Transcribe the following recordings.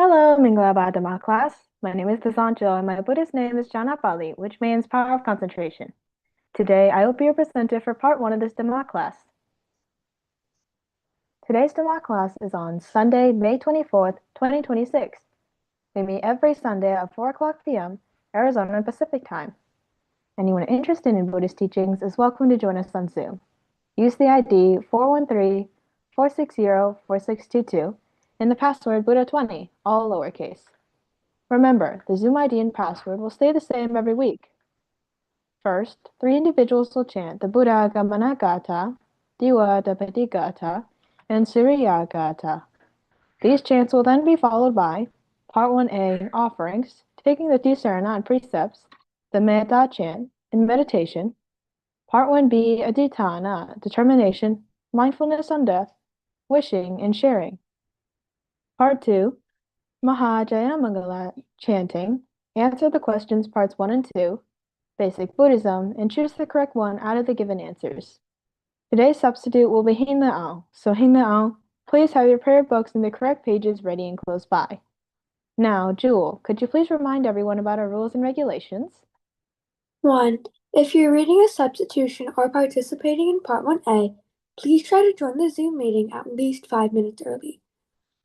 Hello, Minglaba Dhamma class. My name is Tasancho and my Buddhist name is Janapali, which means power of concentration. Today, I will be your presenter for part 1 of this Dhamma class. Today's Dhamma class is on Sunday, May 24th, 2026. We meet every Sunday at 4 o'clock p.m. Arizona Pacific Time. Anyone interested in Buddhist teachings is welcome to join us on Zoom. Use the ID 413-460-4622 and the password Buddha20, all lowercase. Remember, the Zoom ID and password will stay the same every week. First, 3 individuals will chant the Buddha Gamana Gata, Diwa Dapati Gata, and Surya Gata. These chants will then be followed by Part 1A, Offerings, taking the Tisarana and precepts, the Metta chant, and meditation. Part 1B, Adhitthana, determination, mindfulness on death, wishing, and sharing. Part 2, Mahajayamangala chanting, answer the questions parts 1 and 2, basic Buddhism, and choose the correct one out of the given answers. Today's substitute will be Hingna'au, so Hingna'au, please have your prayer books and the correct pages ready and close by. Now, Jewel, could you please remind everyone about our rules and regulations? 1. If you're reading a substitution or participating in Part 1A, please try to join the Zoom meeting at least 5 minutes early.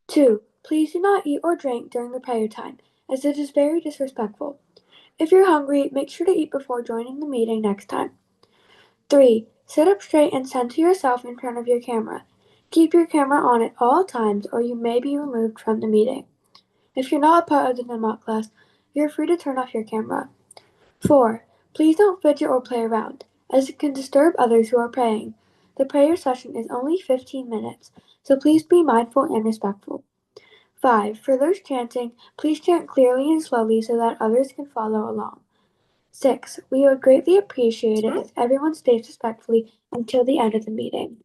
2. Please do not eat or drink during the prayer time, as it is very disrespectful. If you're hungry, make sure to eat before joining the meeting next time. 3. Sit up straight and center yourself in front of your camera. Keep your camera on at all times or you may be removed from the meeting. If you're not a part of the Dhamma class, you're free to turn off your camera. 4. Please don't fidget or play around, as it can disturb others who are praying. The prayer session is only 15 minutes, so please be mindful and respectful. 5. For those chanting, please chant clearly and slowly so that others can follow along. 6. We would greatly appreciate it if everyone stays respectfully until the end of the meeting.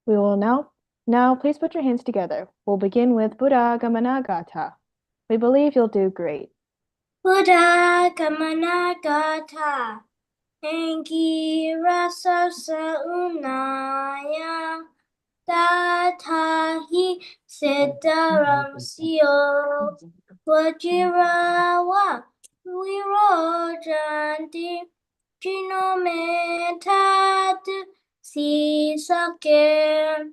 We will now please put your hands together. We'll begin with Buddha Gamana Gata. We believe you'll do great. Buddha Gamana Gata Engira Sasa Unaya Tatahi Siddharam Sio Vajirawa Virojanti Jinometat Sisake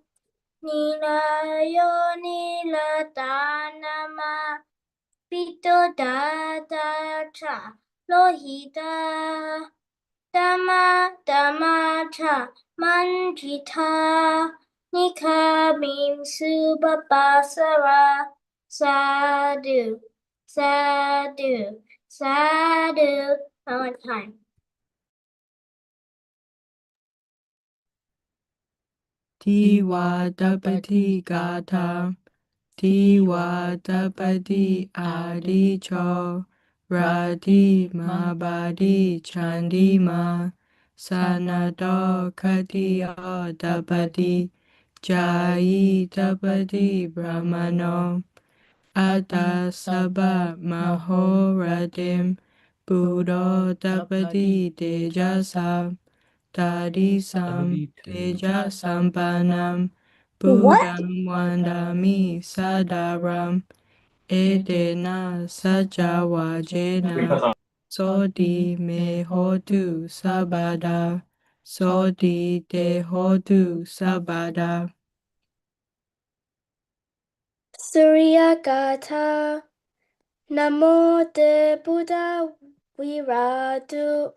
Nilayo Nilatanama Pito data cha lohita dama cha manjita nikamim subapasara sadhu one time. Tiwa Dapati Gata, Tiwa Dapati Adicho, Rati Mabadi Chandima, Sanado Katiyo Dapati, Jai Dapati Brahmano, Atta Sabha Mahoradim, Buddho Dapati Tejasa, Tadisam Teja Sampanam Buddham Vandami Sadaram Edena Sajawajena Sodi Me Hotu Sabada Sodi Te Hotu Sabada. Surya Gata Namo te Buddha Viratu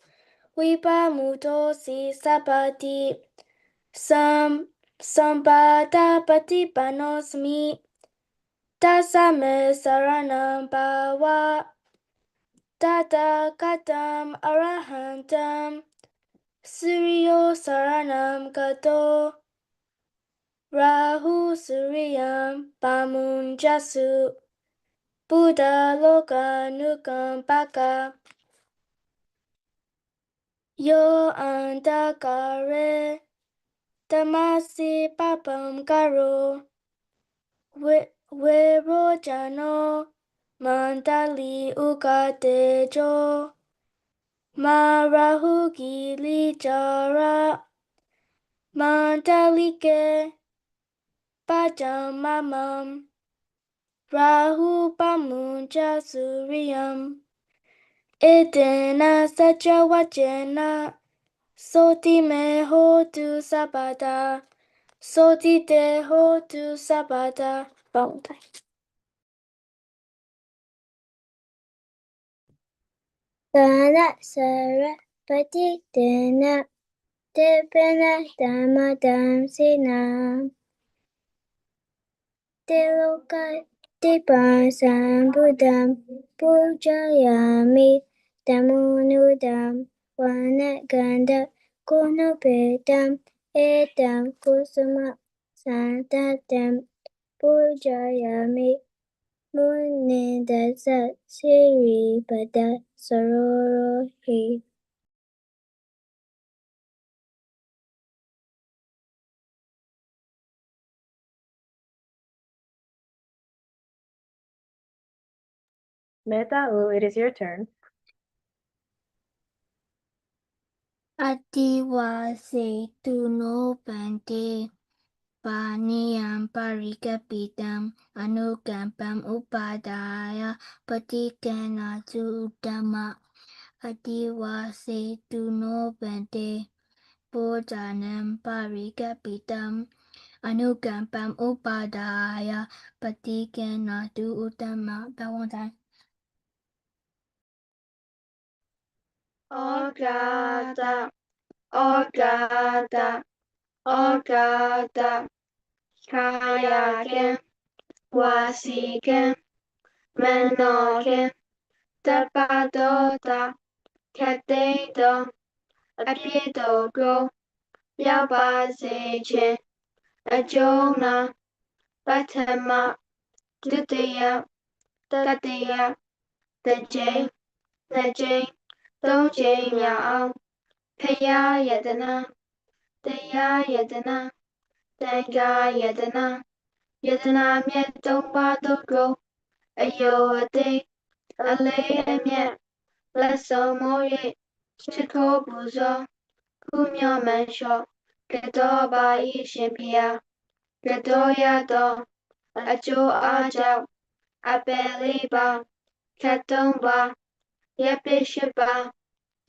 Vipamutosi Sapati Sampadapati Panosmi Tasame Saranam Bhava Tata Katam Arahantam Suryo Saranam Gato Rahu Suryam Pamunjasu Buddha Loka Nukampaka Yo Andakare Tamasi Papam Karo Wirojano Mandali Ugatejo Marahu gili jara mandalike pajamamam Rahu pamunja suriyam Idena sajawajena Soti me hotu sabada Soti te hotu sabada Valentine. Dana Saraswati Dana Dipana Dhamma Dam Sinam Tiloka Dipa Sambudam Pujayami Damunudam Vanaganda Kunupedam Edam Kusuma Santatam Pujayami Munidasa Siripada Sarorohi. Metau, it is your turn. Adiwasi tuno bante Paniyam parikapitam anugampam upadaya patikena Dhamma Adiwasi tuno bante Bodhanam parikapitam anugampam upadaya patikena Dhamma. Valentine. Ogada, Ogada, Ogada, Kayaken, Wasiken, Menoken, Tapadoda, Kadedo, Apiedogo, Yabazichen, Ajona, Batama, Dudaya, Dadaya, Dajay, Najay, Dojay Yao, Paya Yadana, Daya Yadana, Danga Yadana, Yadana Mieto Badogo, Ayo Ade, Ale Emye, Leso Moye, Chiko Buzo, Kumyo Mensho, Gado Bai Shimpia, Gado Yado, Ajo Aja, Abeliba, Katomba, Yepeshiba,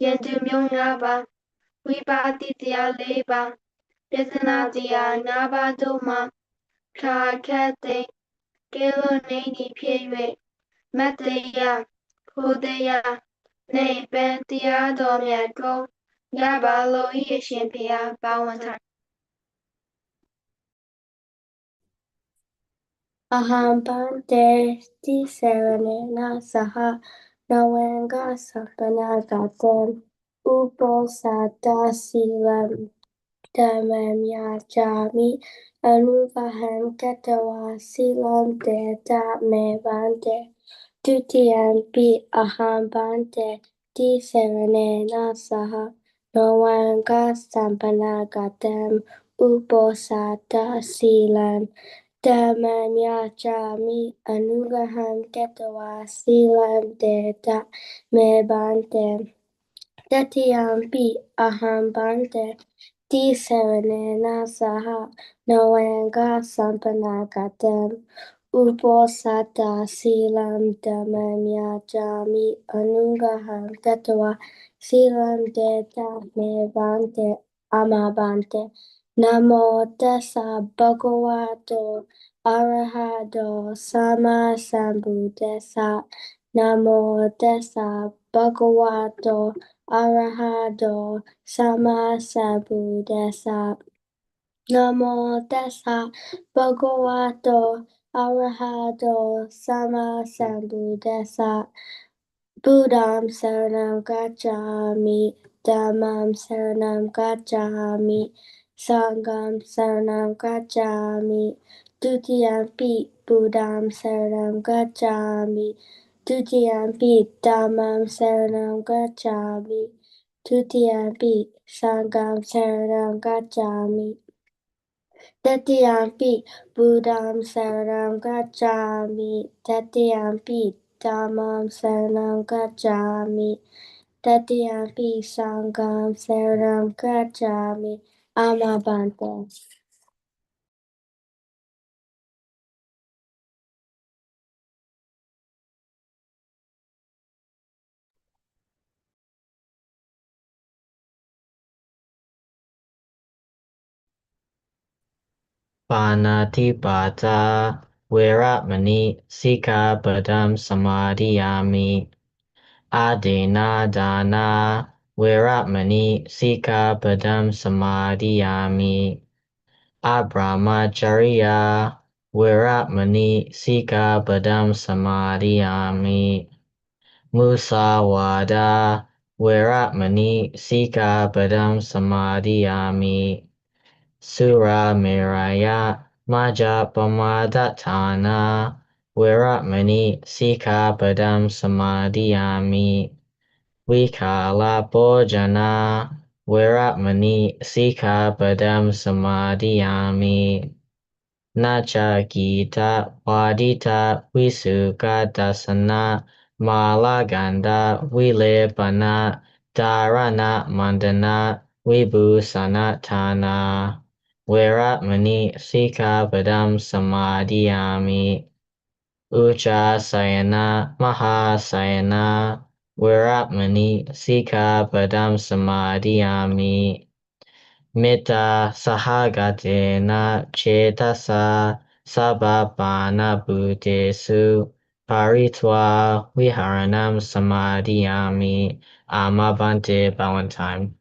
Yendumyonaba, Wiba Didia Leba, Yetanadia Naba Doma, Kakate, Gelo Nani Piewe, Mateya, Hudeya, Ne Bentia Domiago, Yabalo Yeshimpia, Valentine. Aham Bante Tisaranena Saha Nawanga Sapana Gatam Uposata Sivam Damamya Jami Anuvaham Katawa Silam Deta Me Bante Tutiyampi Aham Bante Tisaranena Saha Nawanga Sapana Gatam Uposata Silam Damanyachami Anugraham Ketawa Silam Deta Me Bante Tatyampi Aham Bante Tisaranena Saha Nawanga Sampanagatam Uposata Silam Damanyachami Anugraham Ketawa Silam Deta Me Bante Amabante Namo tassa bhagavato arahato sama sambuddhassa. Namo tassa bhagavato arahato sama sambuddhassa. Namo tassa bhagavato arahato sama sambuddhassa. Buddham saranam gacchami, Dhammam saranam gacchami, Sangham saranam gacchami, Dutiyampi Buddham saranam gacchami, Dutiyampi Dhammam saranam gacchami, Dutiyampi Sangham saranam gacchami. Tatyampi Buddham saranam gacchami, Tatyampi Dhammam saranam gacchami, Tatiyampi Sangam Saranam Gacchami Amabante. Panatipata Veramani Sikkhapadam Samadhiyami Adena Dana Veramani Sikkhapadam Samadhiyami Abrahmacharya Veramani Sikkhapadam Samadhiyami Musawada Veramani Sikkhapadam Samadhiyami Sura Miraya Majapamadatthana Veramani Sikkhapadam Samadhiyami Vikala Bhojana Veramani Sikkhapadam Samadhiyami Nacha Gita Wadita Visukadasana Malaganda Vilepana Dharana Mandana Vibhusanatana Veramani Sikkhapadam Samadhiyami Uchasayana Mahasayana Veramani Sikkhapadam Samadhiyami Metta Sahagatena Cetasa Sabapana Bhutesu Paritva Viharanam Samadhiyami Amabante Bhawantime.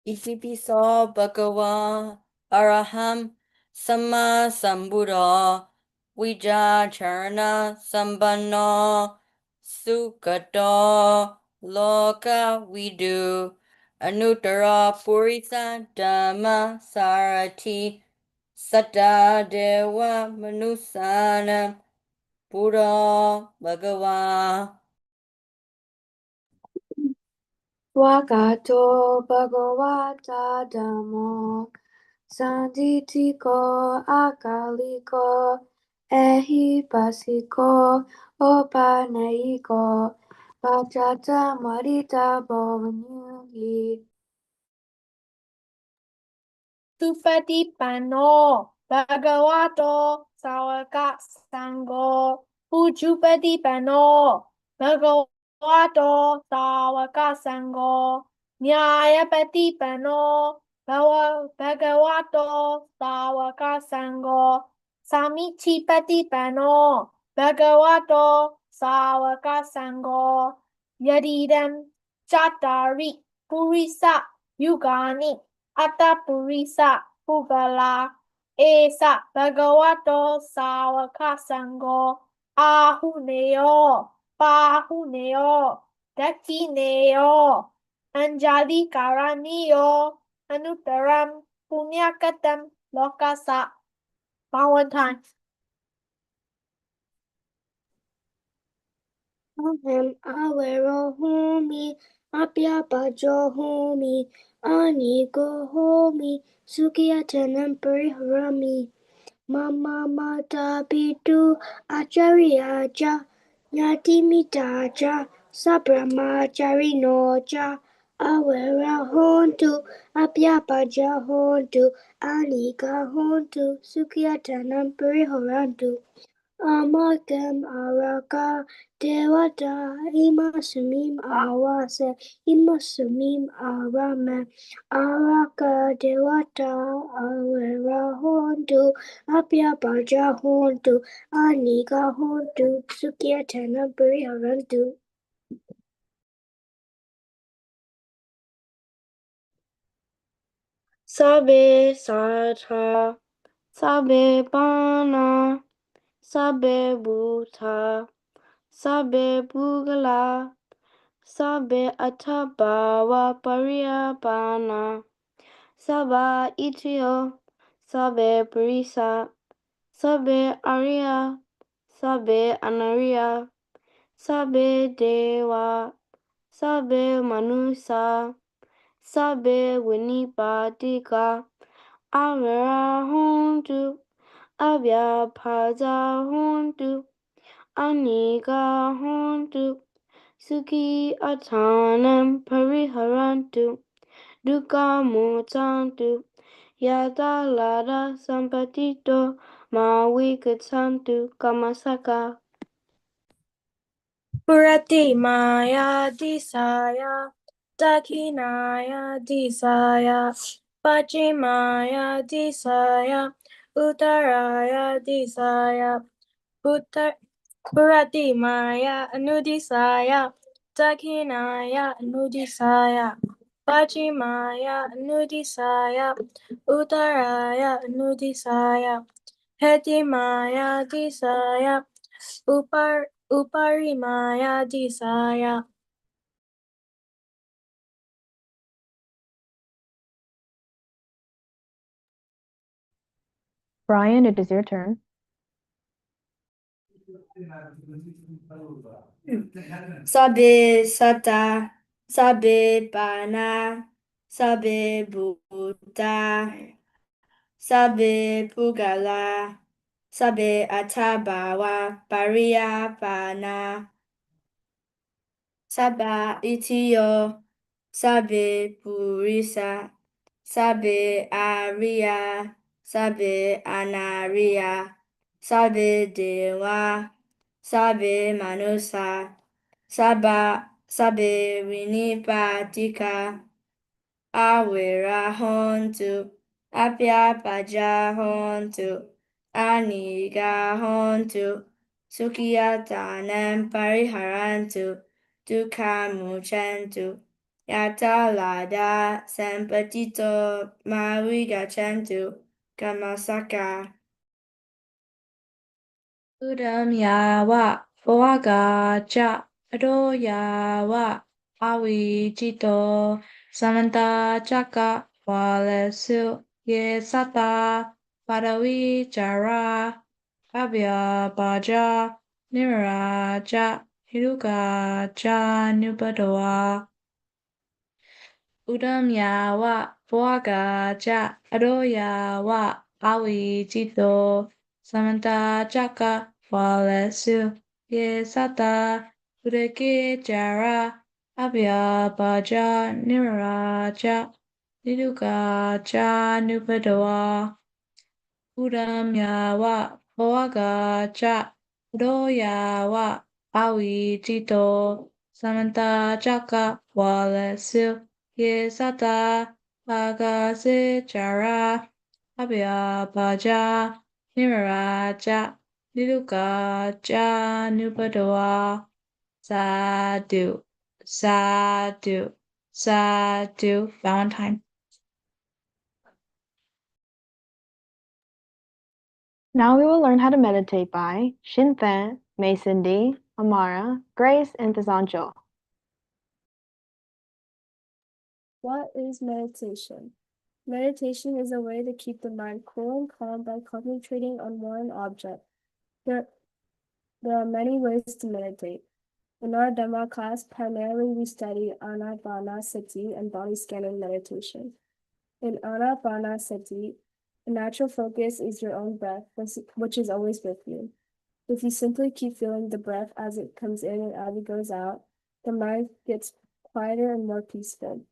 Isipiso Bhagava Araham Sama Sambuddha Vijacharana Sambanno Sukhato Loka Vidu Anuttara Purisa Dhamma Sarati Satta Deva Manusana Buddha Bhagava Wakato Bhagavata Dhammo Sanditiko Akaliko Ehipasiko Opaneiko Pachata Marita Bhavanyugi Supatipano Bhagavato Sawaka Sango Ujupatipano Bhagavato Sawaka Sango Nyayapatipano Bhagavato Sawaka Sango Samichipatipano Bhagavato Sawaka Sango Yadidam Chatari Purisa Yugani Atapurisa Pugala Esa Bhagavato Sawaka Sango Ahuneo Pahuneo Dakineo Anjali Karanio Anuttaram Punyakatam Lokasa. One time. Ahem awero homi, apya pajo homi, anigo homi, sukyatanam pariharami, mama mata pitu acharya ja, nyati mita ja, sabrahmachari no ja, awera hontu, apya paja hontu, anika hontu, sukyatanam pariharantu. Amakam araka dewata imasumim awase imasumim arame araka dewata awera hontu apya baja hontu anika hontu sukyatana pariharantu. Sabe satha sabe bana sabe bhuta sabe bhugala sabe atabhava pariyapana saba itio sabe purisa sabe arya sabe anarya sabe deva sabe manusa sabe vinipadika avera hontu Abhyapada hontu, anika hontu, Sukhi atanam pariharantu, dukkha motantu, yata lada sampatito, ma vikatsantu kamasaka. Purati Maya Disaya, Dakinaya Disaya, Pachimaya Disaya, Uttaraya Disaya, Purati Maya Anudisaya, Dakinaya Anudisaya, Pachimaya Anudisaya, Uttaraya Anudisaya, Hetimaya Disaya, Uparimaya Disaya. Brian, it is your turn. Sabe Sata, Sabe Bana, Sabe Buddha, Sabe Pugala, Sabe Atabawa, Paria Pana, Saba Itiyo, Sabe Purisa, Sabe Aria, Sabe Anaria, Sabe Dewa, Sabe Manusa, Sabe Winipatika, Awera Hontu, Apia Paja Hontu, Aniga Hontu, Sukiyatanam Pariharantu, Dukkhamuchantu, Yata Lada Sampatito Mavigachantu, Kamasaka. Udam Yawa, Voagacha, Ado Yawa, Avijito, Samanta Chaka, Walesu, Yesata, Padavi Jara, Abhya Baja, Niraja, Hiruka Cha Nupadoa. Udam Yawa, Voagacha, Ado Yawa, Avijito, Samanta Chaka, Walesu, Yesata, Udake Jara, Abhya Baja, Niraja, Niduka Cha Nupadoa. Udam Yawa, Voagacha, Ado Yawa, Avijito, Samanta Chaka, Walesu, Yesata, Agase Jara, Abhya Baja, Niraja, Niduka Ja Nupadoa. Sadhu, Sadhu, Sadhu. Valentine. Now we will learn how to meditate by Shinfen, Mason D, Amara, Grace, and Tazancho. What is meditation? Meditation is a way to keep the mind cool and calm by concentrating on one object. There are many ways to meditate. In our Dhamma class, primarily we study Anapanasati and body scanning meditation. In Anapanasati, a natural focus is your own breath, which is always with you. If you simply keep feeling the breath as it comes in and as it goes out, the mind gets quieter and more peaceful.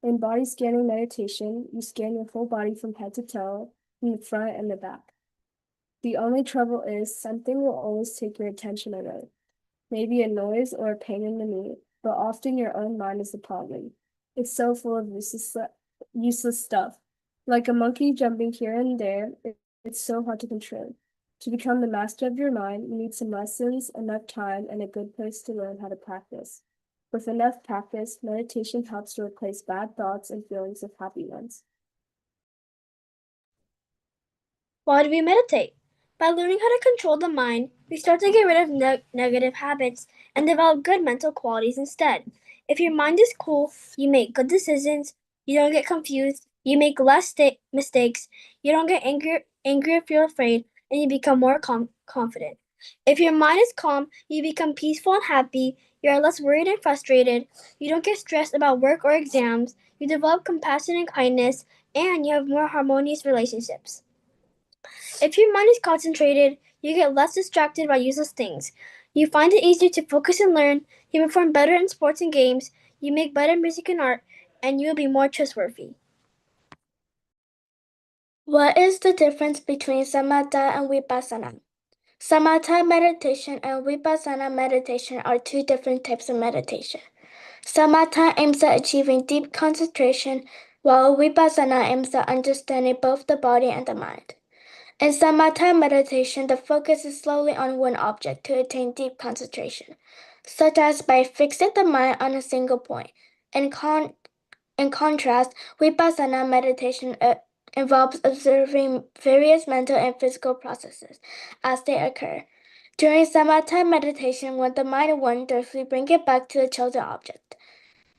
In body scanning meditation, you scan your full body from head to toe, from the front and the back. The only trouble is something will always take your attention away. Maybe a noise or a pain in the knee, but often your own mind is the problem. It's so full of useless stuff. Like a monkey jumping here and there, it's so hard to control. To become the master of your mind, you need some lessons, enough time, and a good place to learn how to practice. With enough practice, meditation helps to replace bad thoughts and feelings with happy ones. Why do we meditate? By learning how to control the mind, we start to get rid of negative habits and develop good mental qualities instead. If your mind is cool, you make good decisions, you don't get confused, you make less mistakes, you don't get angry or feel afraid, and you become more confident. If your mind is calm, you become peaceful and happy, you are less worried and frustrated, you don't get stressed about work or exams, you develop compassion and kindness, and you have more harmonious relationships. If your mind is concentrated, you get less distracted by useless things. You find it easier to focus and learn, you perform better in sports and games, you make better music and art, and you will be more trustworthy. What is the difference between samatha and vipassana? Samatha meditation and vipassana meditation are two different types of meditation. Samatha aims at achieving deep concentration, while vipassana aims at understanding both the body and the mind. In samatha meditation, the focus is slowly on one object to attain deep concentration, such as by fixing the mind on a single point. In contrast, vipassana meditation involves observing various mental and physical processes as they occur. During samatha meditation, when the mind wanders, we bring it back to the chosen object.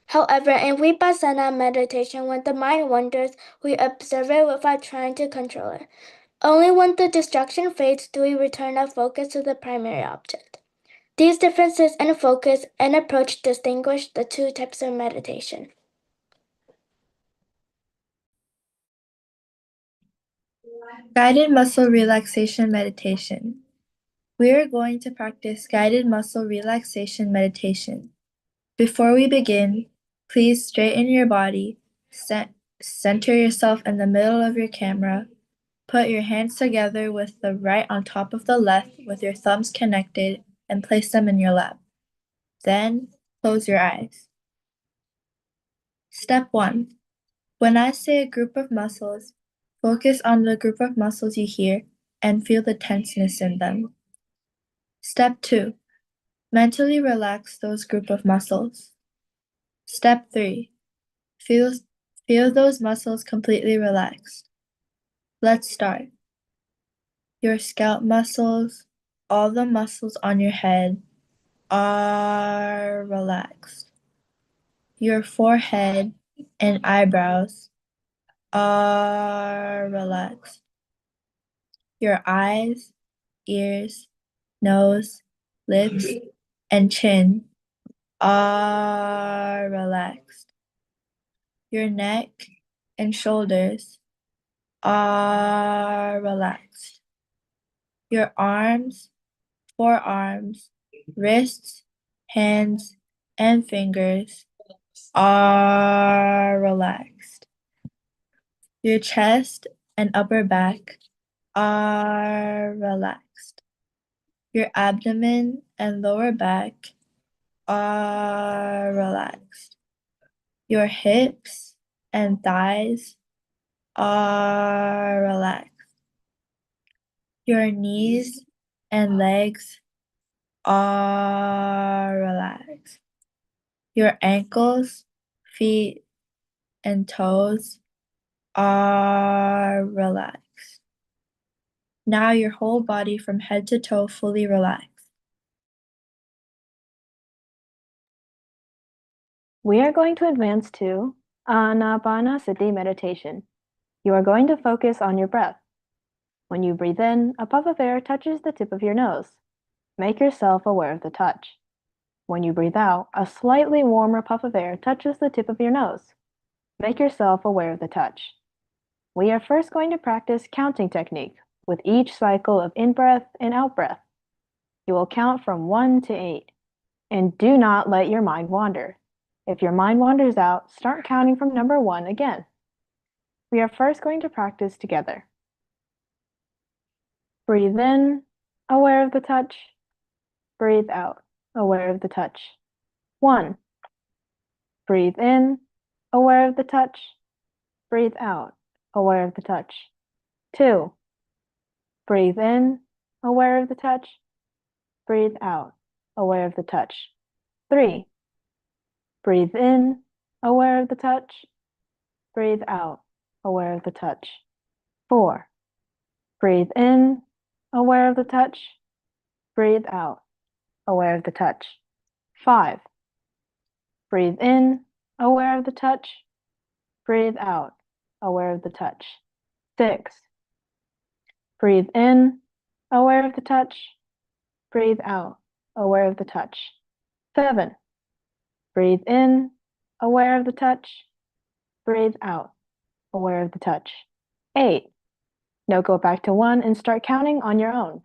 However, in vipassana meditation, when the mind wanders, we observe it without trying to control it. Only when the distraction fades do we return our focus to the primary object. These differences in focus and approach distinguish the two types of meditation. Guided muscle relaxation meditation. We are going to practice guided muscle relaxation meditation. Before we begin, please straighten your body, center yourself in the middle of your camera, put your hands together with the right on top of the left with your thumbs connected and place them in your lap. Then close your eyes. Step 1. When I say a group of muscles, focus on the group of muscles you hear and feel the tenseness in them. Step 2. Mentally relax those group of muscles. Step 3. Feel those muscles completely relaxed. Let's start. Your scalp muscles, all the muscles on your head are relaxed. Your forehead and eyebrows are relaxed. Your eyes, ears, nose, lips, and chin are relaxed. Your neck and shoulders are relaxed. Your arms, forearms, wrists, hands, and fingers are relaxed. Your chest and upper back are relaxed. Your abdomen and lower back are relaxed. Your hips and thighs are relaxed. Your knees and legs are relaxed. Your ankles, feet, and toes are relaxed. Now your whole body from head to toe fully relaxed. We are going to advance to Anapanasati meditation. You are going to focus on your breath. When you breathe in, a puff of air touches the tip of your nose. Make yourself aware of the touch. When you breathe out, a slightly warmer puff of air touches the tip of your nose. Make yourself aware of the touch. We are first going to practice counting technique with each cycle of in-breath and out-breath. You will count from 1 to 8, and do not let your mind wander. If your mind wanders out, start counting from number 1 again. We are first going to practice together. Breathe in, aware of the touch. Breathe out, aware of the touch. 1. Breathe in, aware of the touch. Breathe out, aware of the touch. 2. Breathe in, aware of the touch. Breathe out, aware of the touch. 3. Breathe in, aware of the touch. Breathe out, aware of the touch. 4. Breathe in, aware of the touch. Breathe out, aware of the touch. 5. Breathe in, aware of the touch. Breathe out, aware of the touch. 6. Breathe in, aware of the touch. Breathe out, aware of the touch. 7. Breathe in, aware of the touch. Breathe out, aware of the touch. 8. Now go back to 1 and start counting on your own.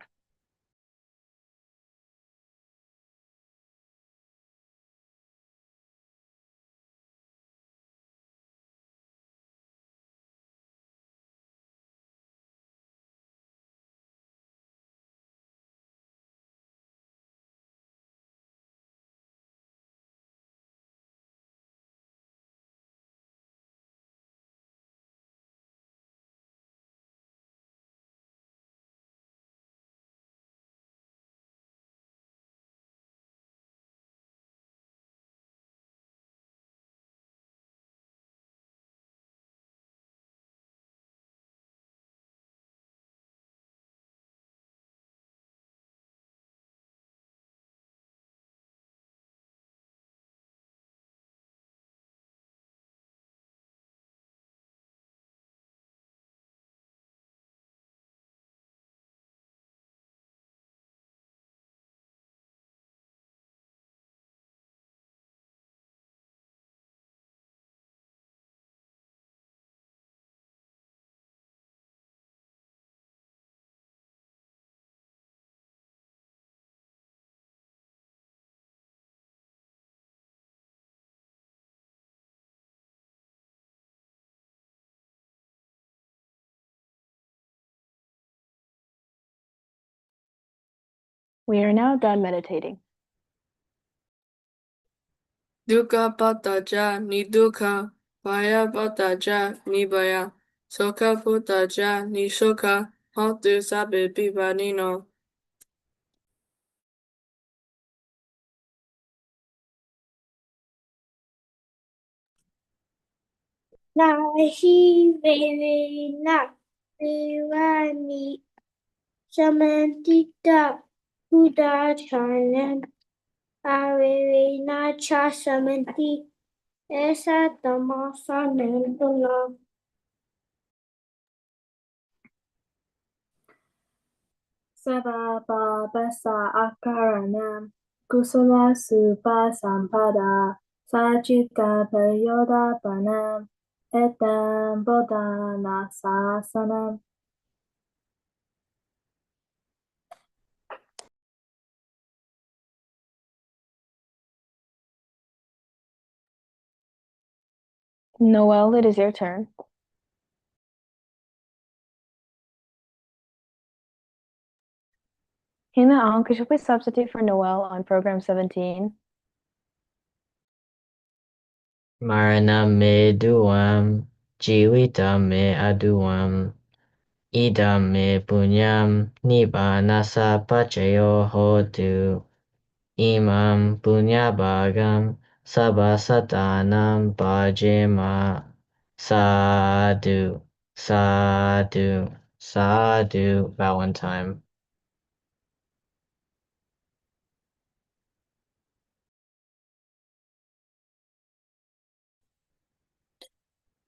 We are now done meditating. Dukkha pataja ni dukkha, bhaya pataja ni bhaya, sokha pataja ni sokha, hontu sabe pipanino. Nahi Vena Devani Samantita Buddha Chanan Avena Cha Samanti Esa Tamasa Nandana. Sababasa akaranam kusala supa sampada sajika panam etam bodhana sasanam. Noel, it is your turn. Hina Ang, could you please substitute for Noel on program 17? Maranam me duam, jivitam me aduam, idam me punyam, nibbanasa pachayo hotu, imam punyabhagam, sabbasatanam bhajema, sadhu, sadhu, sadhu, bow one time.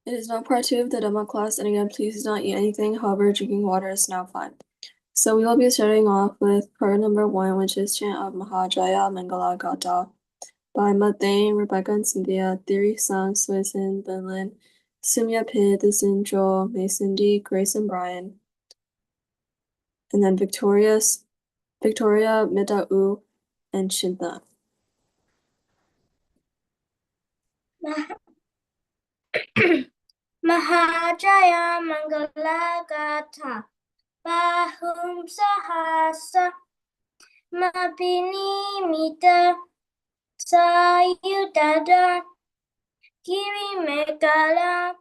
It is now part 2 of the Dhamma class, and again, please do not eat anything. However, drinking water is now fine. So we will be starting off with part number 1, which is chant of Mahajaya Mangala Gata by Mathane, Rebecca and Cynthia, Theory Sung, Swison, Benlin, Sumya Pid, The Sin Joel, Mason D, Grace and Brian, and then Victoria, Mita U, and Shintha. Mahajaya Mangala Gata Bahum Sahasa Mabini Mita Sayudada Giri Megala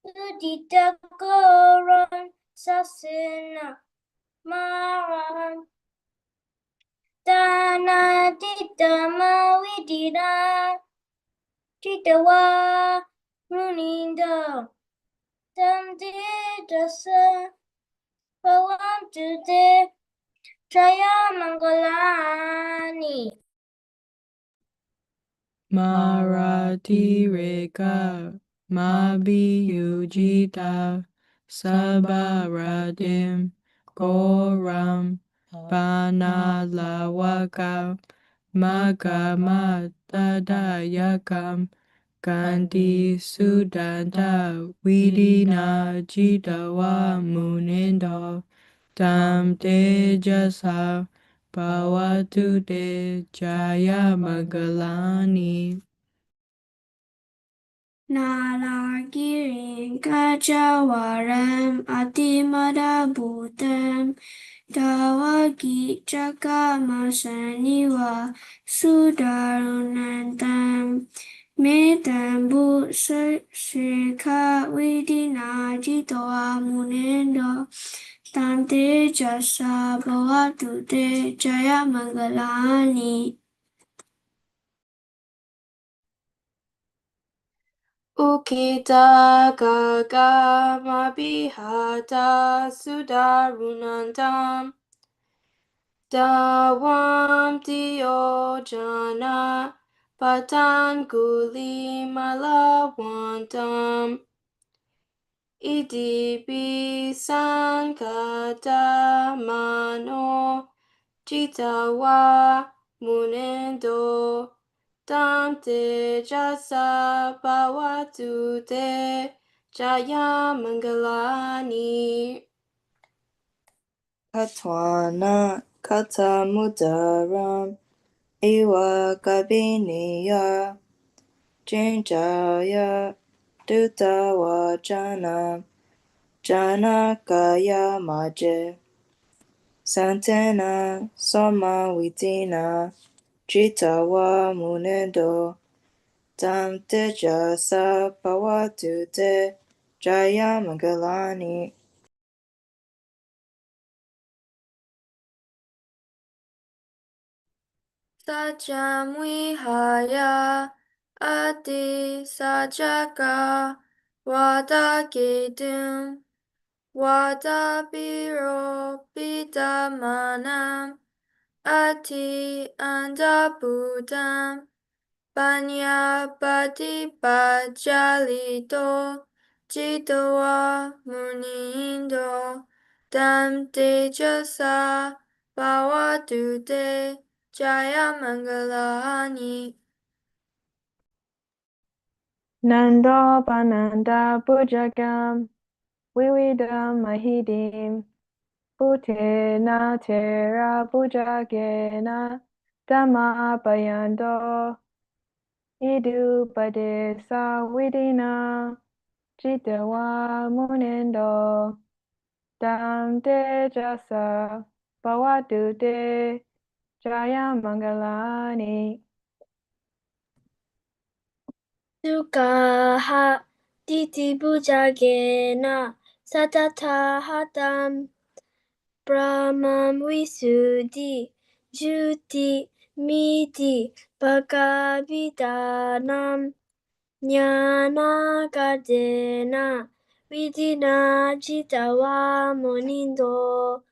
Udita Goron Sasina Maran Dana Didama Widina Ditawa Runinda Dam Didasa Bawam Tude Jaya Mangalani. Marathi Reka Mabiyujita Sabaradim Goram Panalawaka Magamatadayakam Kanti Sudanta Vidina Jitawa Munindo Tam Tejasa Bhavatu Te Jaya Mangalani Nalagirim Kajawaram Atimada Bhutam Dawagi Jagamasaniwa Sudarunantam Metambu Shika Vidina Jitoa Munendo Tante Jasa Bhavatu Te Jaya Mangalani Ukita Gagama Bihata Sudarunantam Dawam Diojana Patanguli Malawantam Idibi Sankata Mano Jitawa Munendo Dante Jasa Bawatu Te Jaya Mangalani Katwana Katamudaram Ewa Kabiniya Jinjaya Dutawajana Janakaya Maje Santana Soma Witina Jitawa Munendo Tam Tejasa Pawatu Te Jaya Mangalani Sajam Vihaya Adi Sajaka Wada Gedum Wada Biro Bidamanam Ati Anda Budam Banya Badi Bajalito Jidoa Munindo Dam Tejasa Bawatude Jaya Mangalani Nando Pananda Bujagam Vividam Mahidim Bhutena Tera Bujagena Dhamma Bayando Idu Padesa Vidina Jitawa Munendo Dam Tejasa Bhavatu Te Jaya Mangalani Sukaha Titi Bujagena Satata Hatam Brahmam Visuddhi Juti Miti Bhagavidanam Jnana Gardena Vidina Jitawa Monindo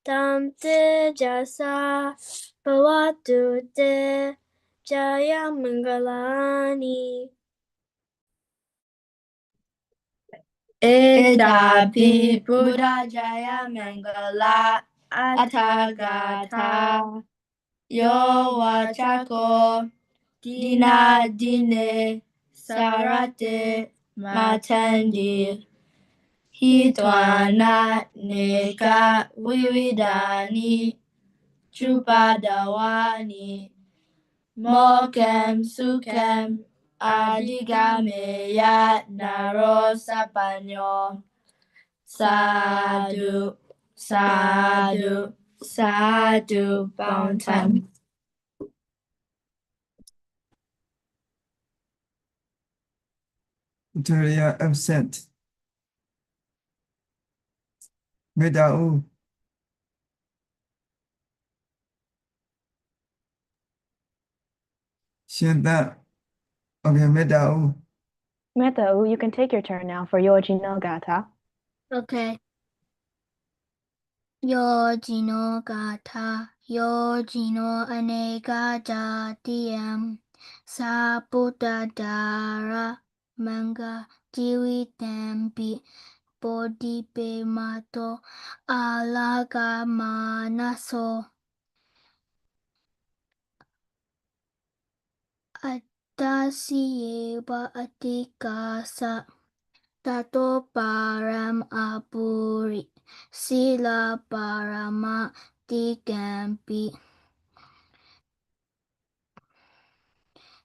Tam Te Jasa Bhavatu Te Jaya Mangalani Edapi Buddha Jaya Mangala Atagata Yo Wachako Dina Dine Sarate Matandi Hitwana Neka Vividani Chupadawani Mokem Sukem Adigameya Narosapanyo Sadhu, sadhu, sadhu, bound time. Victoria absent. Medau. Shanta. Okay, Medau. Meta, you can take your turn now for Yoji no Gata. Okay. Yojino Gata, Yojino Aneka Jatiyam, Saputadara, Manga, Jiwitempi, Bodhipemato, Alagamanaso, Dasiye wa atika sa tato param aburi sila parama digampi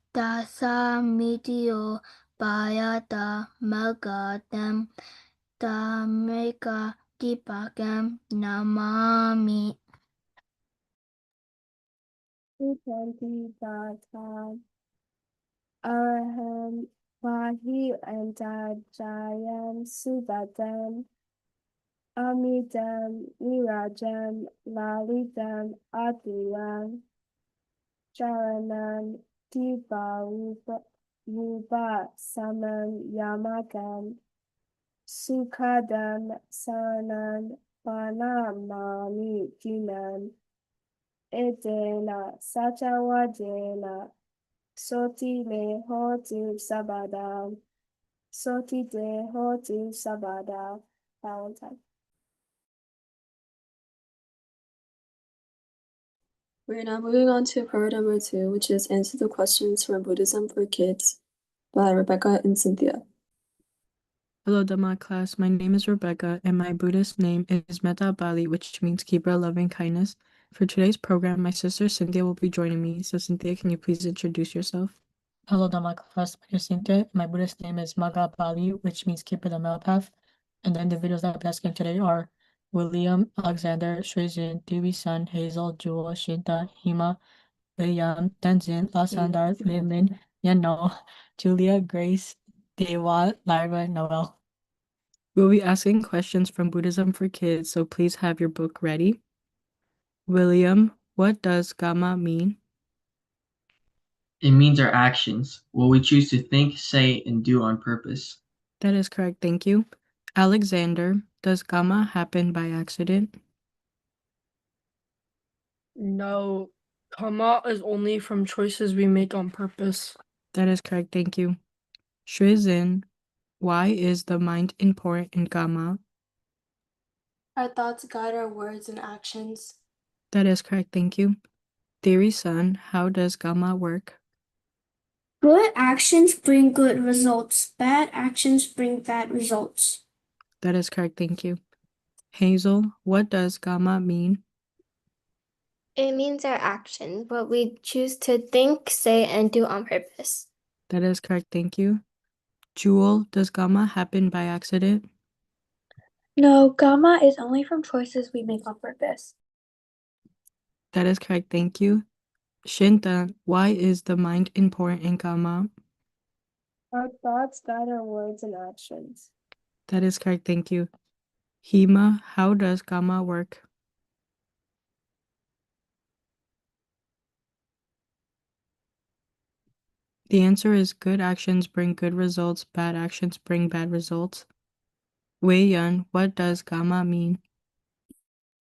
dasa mitio bayata magadam dameka dipagam namami. Utanti Data Araham Vahi Antajayam Subhadam Amidam Nirajam Lalitam Atulam Charanam Dipa Rupa Samam Yamakam Sukhadam Saranam Panamami Jinam Edena Satawajena Soti le hotu sabada. Soti de hotu sabada. Valentine. We're now moving on to part number 2, which is Answer the Questions from Buddhism for Kids by Rebecca and Cynthia. Hello, Dhamma class. My name is Rebecca, and my Buddhist name is Metta Bali, which means keeper of loving kindness. For today's program, my sister Cynthia will be joining me. So, Cynthia, can you please introduce yourself? Hello, Dhamma class. My name is Cynthia. My Buddhist name is Maga Bali, which means keeper of the middle path. And the individuals that I'll be asking today are William, Alexander, Shuizhen, Dewey Sun, Hazel, Jewel, Shinta, Hima, William, Tenzin, Lasandar, Lin, Yano, Julia, Grace, Dewa, Lyra, Noel. We'll be asking questions from Buddhism for Kids, so please have your book ready. William, what does Dhamma mean? It means our actions, what we choose to think, say, and do on purpose. That is correct, thank you. Alexander, does Dhamma happen by accident? No, karma is only from choices we make on purpose. That is correct, thank you. Shuizhen, why is the mind important in Dhamma? Our thoughts guide our words and actions. That is correct, thank you. Theory son, how does Dhamma work? Good actions bring good results. Bad actions bring bad results. That is correct, thank you. Hazel, what does Dhamma mean? It means our action, what we choose to think, say, and do on purpose. That is correct, thank you. Jewel, does Dhamma happen by accident? No, gamma is only from choices we make on purpose. That is correct, thank you. Shinta, why is the mind important in Dhamma? Our thoughts guide our words and actions. That is correct, thank you. Hema, how does Dhamma work? The answer is good actions bring good results, bad actions bring bad results. Wei Yun, what does Dhamma mean?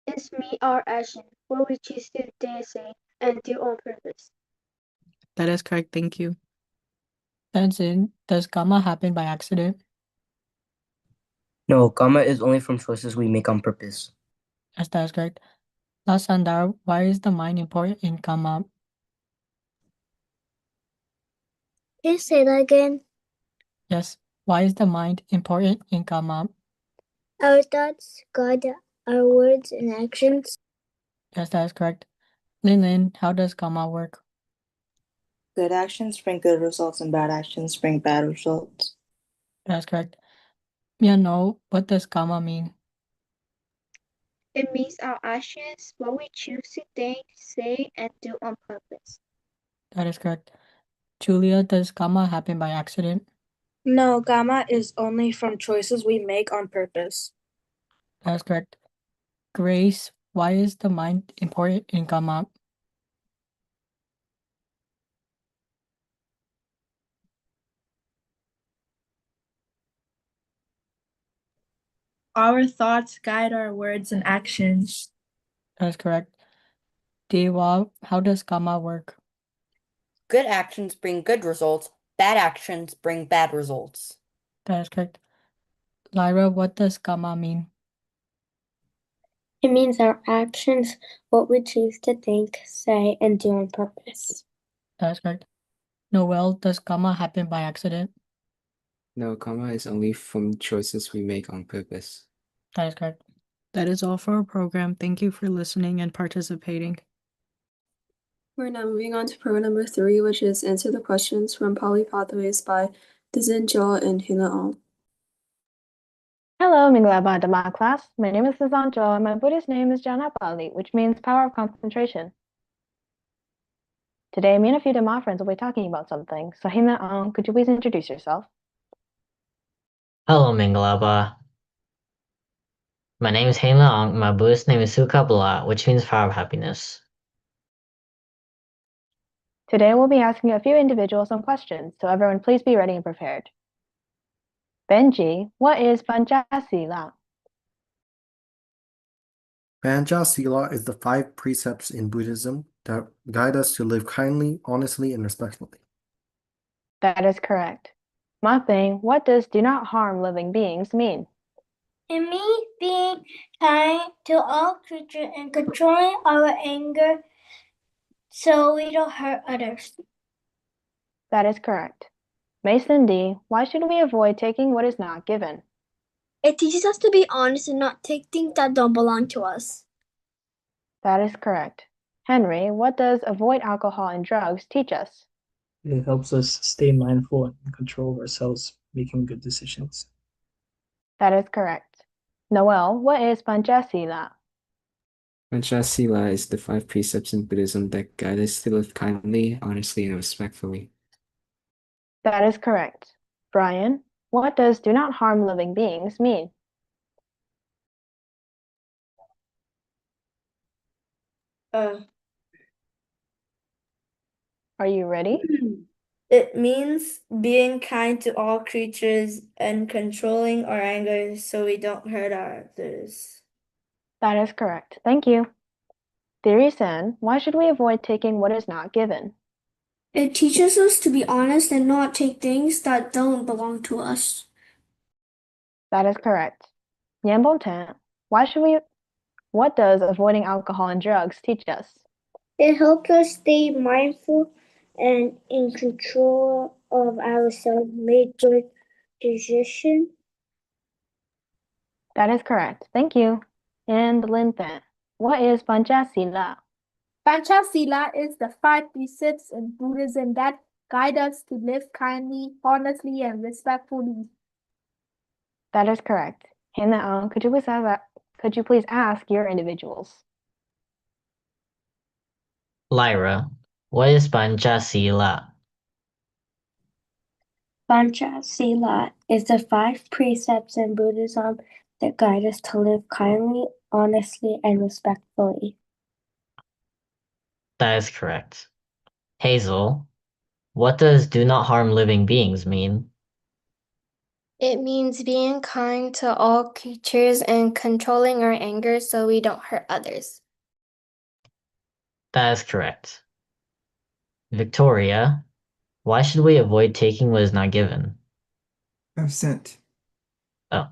It's me, our action, what we choose to think, say, and do on purpose. That is correct, thank you. Tenzin, does Dhamma happen by accident? No, karma is only from choices we make on purpose. Yes, that is correct. Lasandar, why is the mind important in Dhamma? Can you say that again? Yes, why is the mind important in Dhamma? Our thoughts guide our words and actions. Yes, that is correct. Lin, how does Dhamma work? Good actions bring good results and bad actions bring bad results. That's correct. Miano, what does Dhamma mean? It means our actions, what we choose to think, say, and do on purpose. That is correct. Julia, does Dhamma happen by accident? No, gamma is only from choices we make on purpose. That is correct. Grace, why is the mind important in Dhamma? Our thoughts guide our words and actions. That is correct. Dewa, how does Dhamma work? Good actions bring good results. Bad actions bring bad results. That is correct. Lyra, what does Dhamma mean? It means our actions, what we choose to think, say, and do on purpose. That is correct. Noel, does comma happen by accident? No, comma is only from choices we make on purpose. That is correct. That is all for our program. Thank you for listening and participating. We're now moving on to program number 3, which is Answer the Questions from Poly Pathways by Dizin Jo and Hina Ong. Hello, Minglaba Dhamma class. My name is Sazancho and my Buddhist name is Janapali, which means power of concentration. Today, me and a few Dhamma friends will be talking about something. So Hina, could you please introduce yourself? Hello, Mingalaba. My name is Hein Leong. My Buddhist name is Sukapala, which means power of happiness. Today, we'll be asking a few individuals some questions, so everyone please be ready and prepared. Benji, what is Panchasila? Panchasila is the 5 precepts in Buddhism that guide us to live kindly, honestly, and respectfully. That is correct. Mathing, what does do not harm living beings mean? It means being kind to all creatures and controlling our anger so we don't hurt others. That is correct. Mason D, why should we avoid taking what is not given? It teaches us to be honest and not take things that don't belong to us. That is correct. Henry, what does avoid alcohol and drugs teach us? It helps us stay mindful and control ourselves, making good decisions. That is correct. Noel, what is Panchasila? Panchasila is the 5 precepts in Buddhism that guide us to live kindly, honestly, and respectfully. That is correct. Brian, what does do not harm living beings mean? Are you ready? It means being kind to all creatures and controlling our anger so we don't hurt others. That is correct. Thank you. Theory-san, why should we avoid taking what is not given? It teaches us to be honest and not take things that don't belong to us. That is correct. Nyambon-tan, what does avoiding alcohol and drugs teach us? It helps us stay mindful and in control of ourselves, make good decisions. That is correct. Thank you. And Lin-tan, what is Panchasila? Panchasila is the 5 precepts in Buddhism that guide us to live kindly, honestly, and respectfully. That is correct. Hannah, could you please ask your individuals? Lyra, what is Panchasila? Panchasila is the 5 precepts in Buddhism that guide us to live kindly, honestly, and respectfully. That is correct. Hazel, what does do not harm living beings mean? It means being kind to all creatures and controlling our anger so we don't hurt others. That is correct. Victoria, why should we avoid taking what is not given? Absent. Oh.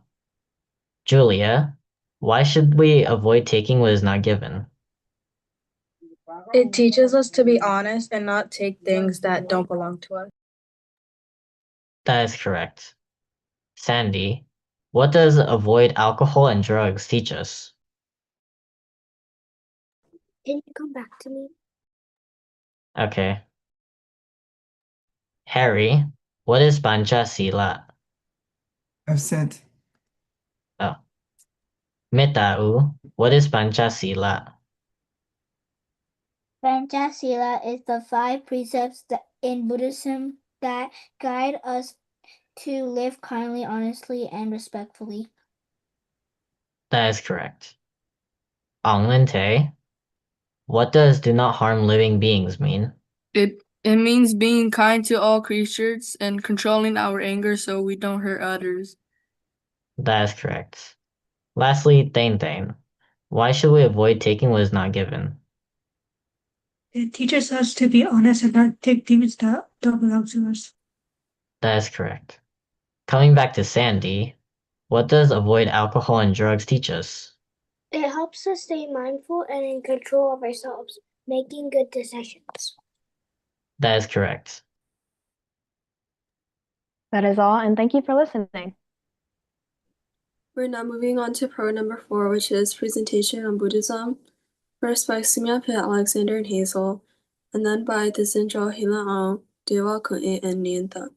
Julia, why should we avoid taking what is not given? It teaches us to be honest and not take things that don't belong to us. That is correct. Sandy, what does avoid alcohol and drugs teach us? Can you come back to me? Okay. Harry, what is Panchasila? Absent. Oh. Mitau, what is Panchasila? Panchasila is the 5 precepts in Buddhism that guide us to live kindly, honestly, and respectfully. That is correct. Anglinte, what does do not harm living beings mean? It means being kind to all creatures and controlling our anger so we don't hurt others. That is correct. Lastly, Tain, why should we avoid taking what is not given? It teaches us to be honest and not take things that don't belong to us. That is correct. Coming back to Sandy, what does avoid alcohol and drugs teach us? It helps us stay mindful and in control of ourselves, making good decisions. That is correct. That is all, and thank you for listening. We're now moving on to pro number 4, which is presentation on Buddhism. First by Sumya Pitt, Alexander, and Hazel, and then by Disenjo, Hila Ang, Dewa Kun'e, and Nienta.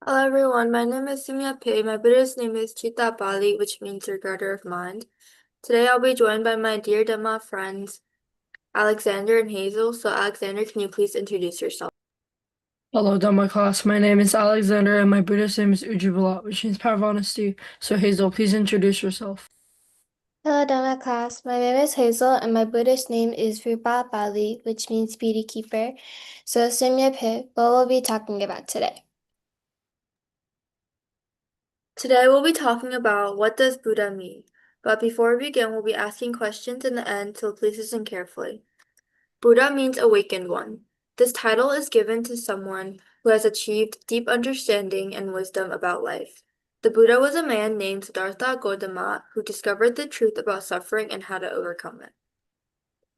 Hello everyone, my name is Sumya Pitt. My Buddhist name is Chitta Bali, which means regarder of mind. Today I'll be joined by my dear Dhamma friends, Alexander and Hazel. So Alexander, can you please introduce yourself? Hello, Dhamma class. My name is Alexander, and my Buddhist name is Ujjvala, which means power of honesty. So Hazel, please introduce yourself. Hello, Dhamma class. My name is Hazel, and my Buddhist name is Rupa Bali, which means beauty keeper. So, Sumya Pit, what we'll be talking about today. Today we'll be talking about what does Buddha mean. But before we begin, we'll be asking questions in the end, so please listen carefully. Buddha means awakened one. This title is given to someone who has achieved deep understanding and wisdom about life. The Buddha was a man named Siddhartha Gautama who discovered the truth about suffering and how to overcome it.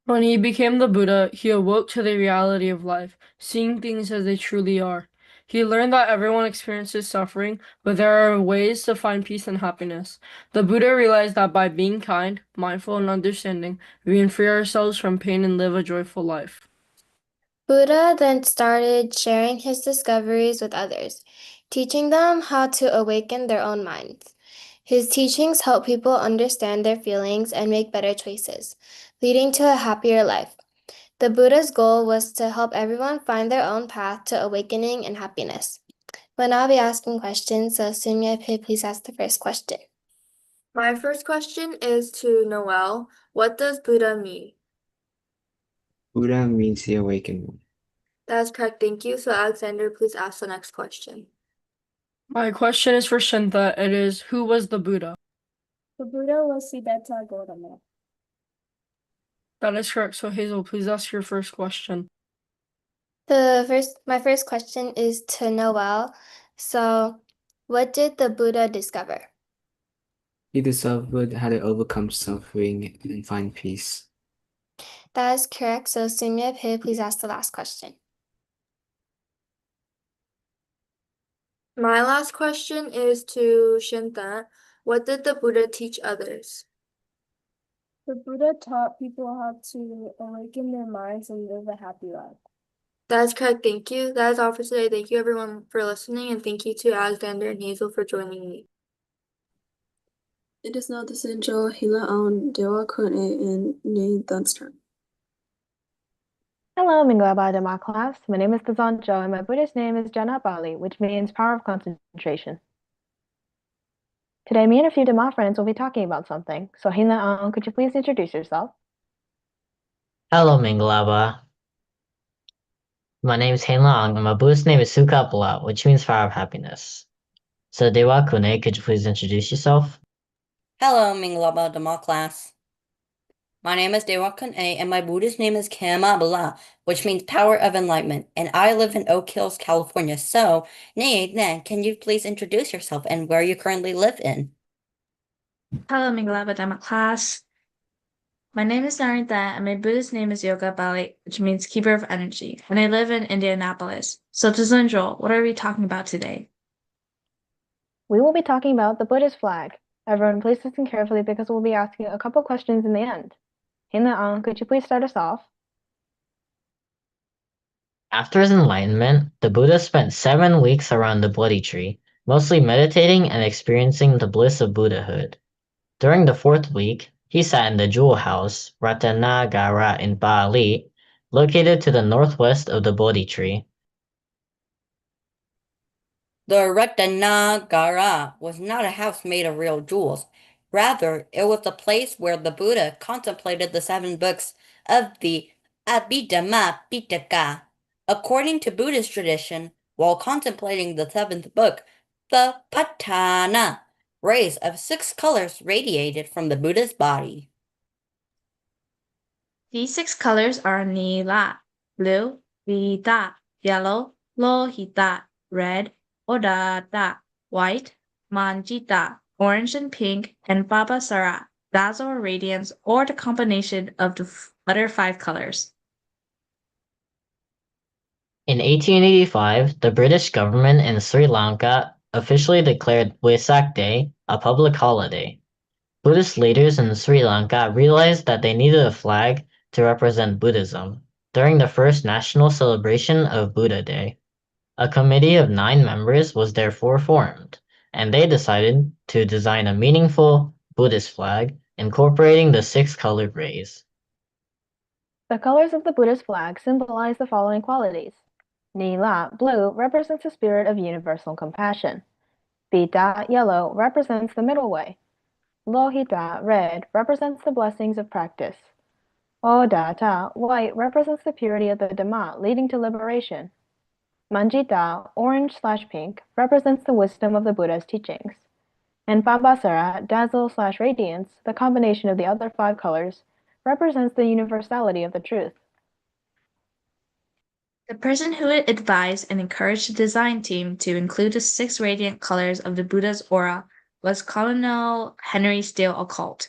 When he became the Buddha, he awoke to the reality of life, seeing things as they truly are. He learned that everyone experiences suffering, but there are ways to find peace and happiness. The Buddha realized that by being kind, mindful, and understanding, we can free ourselves from pain and live a joyful life. Buddha then started sharing his discoveries with others, teaching them how to awaken their own minds. His teachings help people understand their feelings and make better choices, leading to a happier life. The Buddha's goal was to help everyone find their own path to awakening and happiness. We'll now be asking questions, so Sumya Pit, please ask the first question. My first question is to Noel. What does Buddha mean? Buddha means the awakened one. That's correct, thank you. So Alexander, please ask the next question. My question is for Shintha. It is, who was the Buddha? The Buddha was Siddhartha Gautama. That is correct. So Hazel, please ask your first question. My first question is to Noel. So, what did the Buddha discover? He discovered how to overcome suffering and find peace. That is correct. So, Sumya Pit, please ask the last question. My last question is to Shintha. What did the Buddha teach others? The Buddha taught people how to awaken their minds and live a happy life. That is correct, thank you. That is all for today. Thank you everyone for listening, and thank you to Alexander and Hazel for joining me. It is now Disenjo, Hila Ang, Dewa Kun'e, and Nienta's turn. Hello, Minglaba Dhamma class. My name is Disenjo, and my Buddhist name is Jana Bali, which means power of concentration. Today, me and a few Dhamma friends will be talking about something. So, Hila Ang, could you please introduce yourself? Hello, Mingalaba. My name is Hein Long, and my Buddhist name is Sukapala, which means fire of happiness. So, Dewa Kune, could you please introduce yourself? Hello, Minglaba Dhamma class. My name is Dewa Kun'e, and my Buddhist name is Kama Bala, which means power of enlightenment, and I live in Oak Hills, California. So, Nan, can you please introduce yourself and where you currently live in? Hello, Mingalaba Dhamma class. My name is Narita, and my Buddhist name is Yoga Bali, which means keeper of energy, and I live in Indianapolis. So, Tazunjol, what are we talking about today? We will be talking about the Buddhist flag. Everyone, please listen carefully because we'll be asking a couple questions in the end. Hila Ang, could you please start us off? After his enlightenment, the Buddha spent 7 weeks around the Bodhi tree, mostly meditating and experiencing the bliss of Buddhahood. During the 4th week, he sat in the jewel house, Ratanagara in Bali, located to the northwest of the Bodhi tree. The Ratanagara was not a house made of real jewels. Rather, it was the place where the Buddha contemplated the 7 books of the Abhidhamma Pitaka. According to Buddhist tradition, while contemplating the 7th book, the Patana, rays of 6 colors radiated from the Buddha's body. These 6 colors are Nila, blue, Vita, yellow, Lohita, red, Odata, white, Manjita, orange and pink, and Babasara, dazzle or radiance, or the combination of the other 5 colors. In 1885, the British government in Sri Lanka officially declared Wesak Day a public holiday. Buddhist leaders in Sri Lanka realized that they needed a flag to represent Buddhism during the first national celebration of Buddha Day. A committee of 9 members was therefore formed, and they decided to design a meaningful Buddhist flag incorporating the 6-colored rays. The colors of the Buddhist flag symbolize the following qualities. Nila, blue, represents the spirit of universal compassion. Pita, yellow, represents the middle way. Lohita, red, represents the blessings of practice. Odata, white, represents the purity of the Dhamma, leading to liberation. Manjita, orange/pink, represents the wisdom of the Buddha's teachings. And Pabasara, dazzle/radiance, the combination of the other 5 colors, represents the universality of the truth. The person who advised and encouraged the design team to include the 6 radiant colors of the Buddha's aura was Colonel Henry Steele Occult,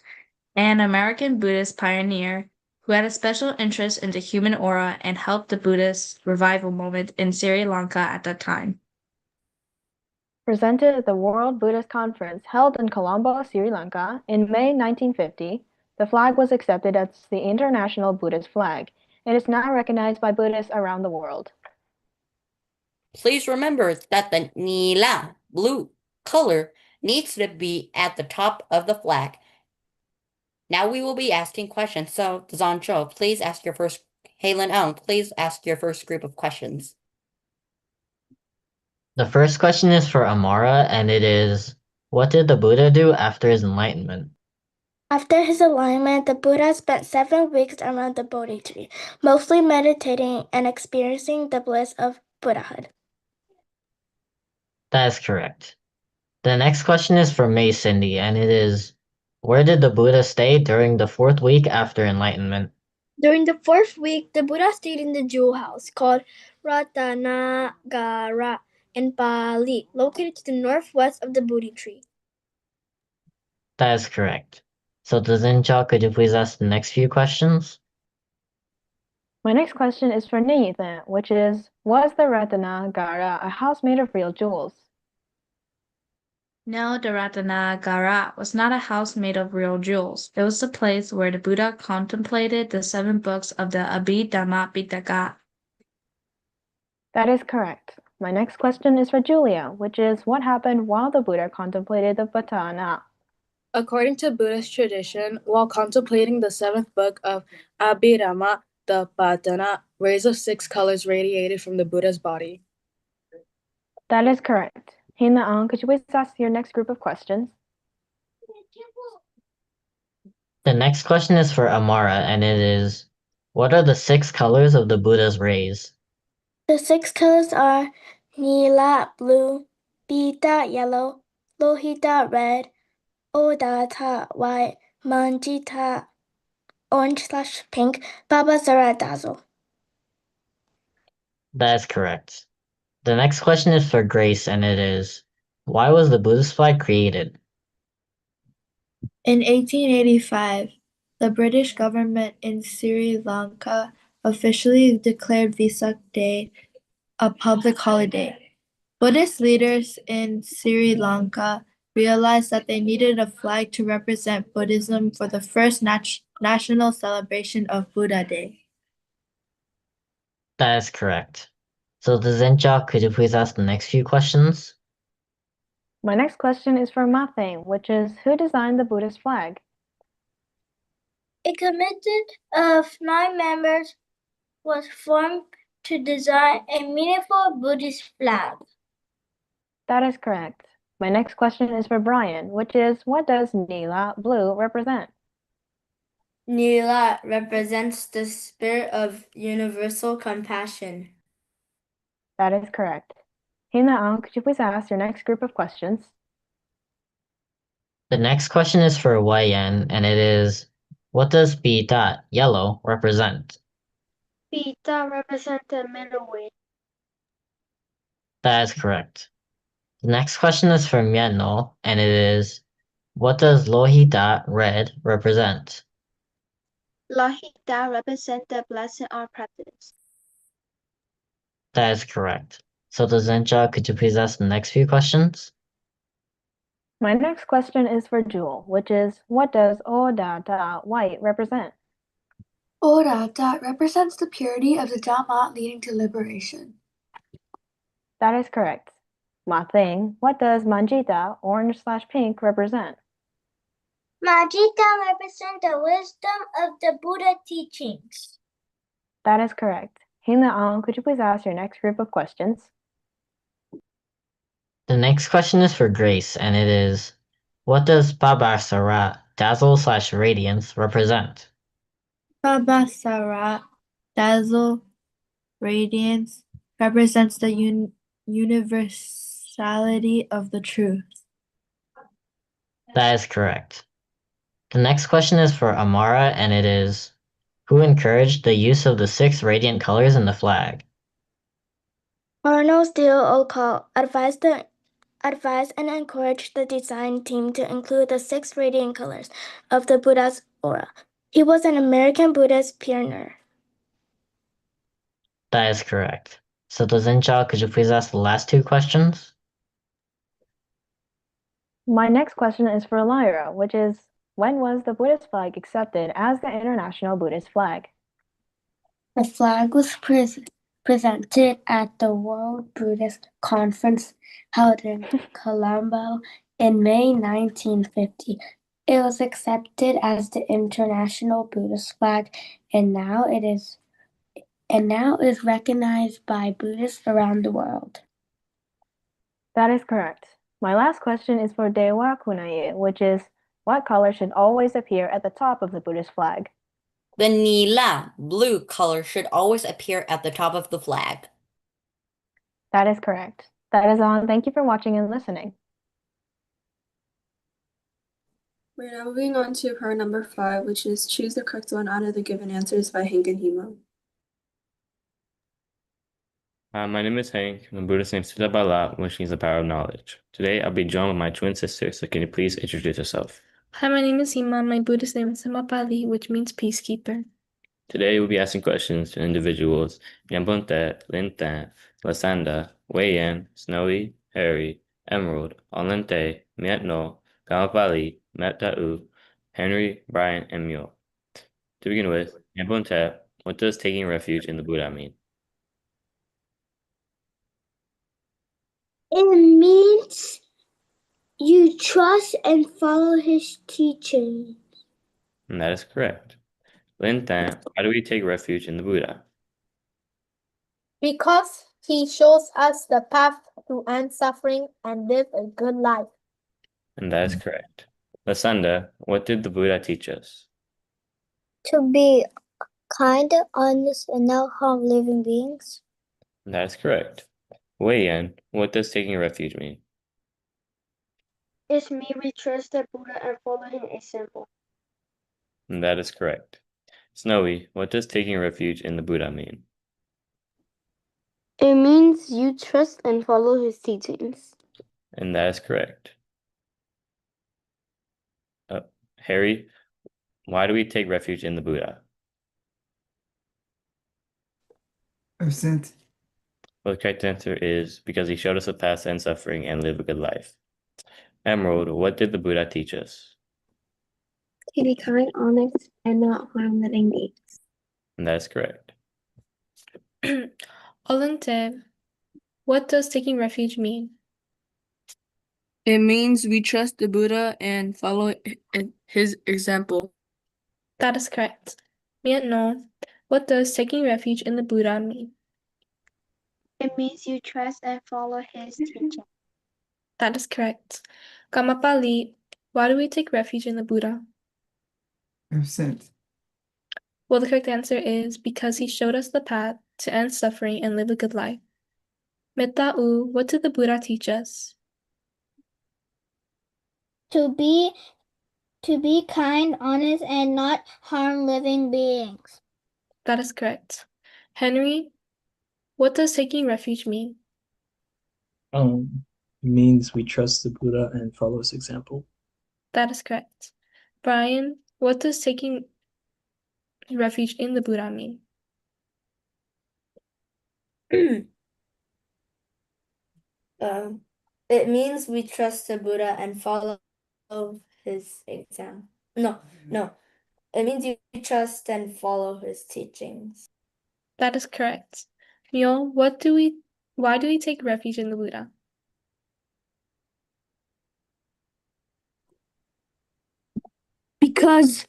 an American Buddhist pioneer who had a special interest in the human aura and helped the Buddhist revival movement in Sri Lanka at that time. Presented at the World Buddhist Conference held in Colombo, Sri Lanka in May 1950, the flag was accepted as the international Buddhist flag. It is now recognized by Buddhists around the world. Please remember that the nila, blue, color needs to be at the top of the flag. Now we will be asking questions. So, Zancho, please ask your first. Halen Ong, please ask your first group of questions. The first question is for Amara, and it is, what did the Buddha do after his enlightenment? After his enlightenment, the Buddha spent 7 weeks around the Bodhi tree, mostly meditating and experiencing the bliss of Buddhahood. That is correct. The next question is for May Cindy, and it is, where did the Buddha stay during the 4th week after enlightenment? During the 4th week, the Buddha stayed in the jewel house called Ratanagara in Pali, located to the northwest of the Bodhi tree. That is correct. So Zincha, could you please ask the next few questions? My next question is for Nathan, which is, was the Ratanagara a house made of real jewels? No, the Ratanagara was not a house made of real jewels. It was the place where the Buddha contemplated the 7 books of the Abhidhamma Pitaka. That is correct. My next question is for Julia, which is, what happened while the Buddha contemplated the Patana? According to Buddhist tradition, while contemplating the 7th book of Abhidhamma, the Padana, rays of 6 colors radiated from the Buddha's body. That is correct. Hina, could you please ask your next group of questions? The next question is for Amara, and it is, what are the 6 colors of the Buddha's rays? The 6 colors are Nila, blue, Pita, yellow, Lohita, red, Odata, white, Manjita, orange/pink, Babasara, dazzle. That is correct. The next question is for Grace, and it is, why was the Buddhist flag created? In 1885, the British government in Sri Lanka officially declared Vesak Day a public holiday. Buddhist leaders in Sri Lanka realized that they needed a flag to represent Buddhism for the first national celebration of Buddha Day. That is correct. So Zincha, could you please ask the next few questions? My next question is for Mathane, which is, who designed the Buddhist flag? A committee of 9 members was formed to design a meaningful Buddhist flag. That is correct. My next question is for Brian, which is, what does Nila, blue, represent? Nila represents the spirit of universal compassion. That is correct. Hina, could you please ask your next group of questions? The next question is for Wei-Yan, and it is, what does Pita, yellow, represent? Pita represents the middle way. That is correct. The next question is for Mienno, and it is, what does Lohita, red, represent? Lohita represents the blessing of practice. That is correct. So Zencha, could you please ask the next few questions? My next question is for Jewel, which is, what does O Da Da white represent? Ora, that represents the purity of the Dhamma leading to liberation. That is correct. Ma Thing, what does Manjita, orange/pink, represent? Majita represents the wisdom of the Buddha teachings. That is correct. Hina Ang, could you please ask your next group of questions? The next question is for Grace, and it is, what does Babasara, dazzle/radiance, represent? Prabhasara, dazzle, radiance, represents the universality of the truth. That is correct. The next question is for Amara, and it is, who encouraged the use of the 6 radiant colors in the flag? Arnold Steele Olcott advised and encouraged the design team to include the 6 radiant colors of the Buddha's aura. He was an American Buddhist pioneer. That is correct. So Zencha, could you please ask the last 2 questions? My next question is for Lyra, which is, when was the Buddhist flag accepted as the international Buddhist flag? The flag was presented at the World Buddhist Conference held in Colombo in May 1950. It was accepted as the international Buddhist flag, and now is recognized by Buddhists around the world. That is correct. My last question is for Dewa Kunayi, which is, what color should always appear at the top of the Buddhist flag? The nila, blue color, should always appear at the top of the flag. That is correct. That is all. Thank you for watching and listening. We're now moving on to part number 5, which is choose the correct one out of the given answers by Hank and Himo. My name is Hank, and the Buddhist name is Siddha Bala, which means the power of knowledge. Today, I'll be joined with my twin sister, so can you please introduce yourself? Hi, my name is Hima. My Buddhist name is Simapali, which means peacekeeper. Today, we'll be asking questions to individuals Yambunte, Lintan, Lasanda, Weiyan, Snowy, Harry, Emerald, Olente, Mietno, Gamapali, Metau, Henry, Brian, and Mule. To begin with, Yambunte, what does taking refuge in the Buddha mean? It means you trust and follow his teaching. And that is correct. Lintan, how do we take refuge in the Buddha? Because he shows us the path to end suffering and live a good life. And that is correct. Lasanda, what did the Buddha teach us? To be kind, honest, and not harm living beings. And that is correct. Weiyan, what does taking refuge mean? It means we trust the Buddha and follow his example. And that is correct. Snowy, what does taking refuge in the Buddha mean? It means you trust and follow his teachings. And that is correct. Harry, why do we take refuge in the Buddha? Absent. Well, the correct answer is because he showed us a path to end suffering and live a good life. Emerald, what did the Buddha teach us? To be kind, honest, and not harm living beings. And that is correct. Olente, what does taking refuge mean? It means we trust the Buddha and follow his example. That is correct. Mietno, what does taking refuge in the Buddha mean? It means you trust and follow his teaching. That is correct. Gamapali, why do we take refuge in the Buddha? Absent. Well, the correct answer is because he showed us the path to end suffering and live a good life. Metta'u, what did the Buddha teach us? To be kind, honest, and not harm living beings. That is correct. Henry, what does taking refuge mean? It means we trust the Buddha and follow his example. That is correct. Brian, what does taking refuge in the Buddha mean? It means we trust the Buddha and follow his example. No. It means you trust and follow his teachings. That is correct. Mule, why do we take refuge in the Buddha? Because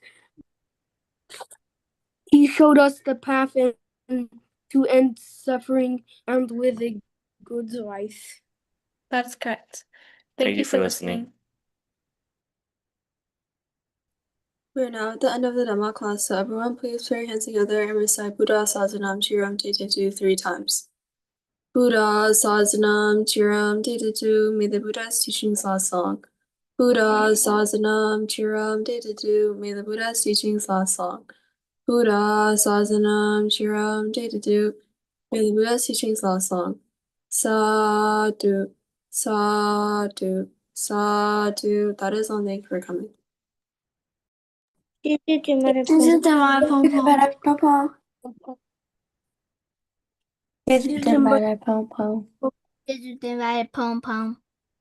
he showed us the path to end suffering and live a good life. That's correct. Thank you for listening. We're now at the end of the Dhamma class, so everyone please put your hands together and recite Buddha Sasanam Chiram Tetetu 3 times. Buddha Sasanam Chiram Tetetu, may the Buddha's teachings last long. Buddha Sasanam Chiram Tetetu, may the Buddha's teachings last long. Buddha Sasanam Chiram Tetetu, may the Buddha's teachings last long. Sadhu, sadhu, sadhu. That is all. Thank you for coming. Pom pom.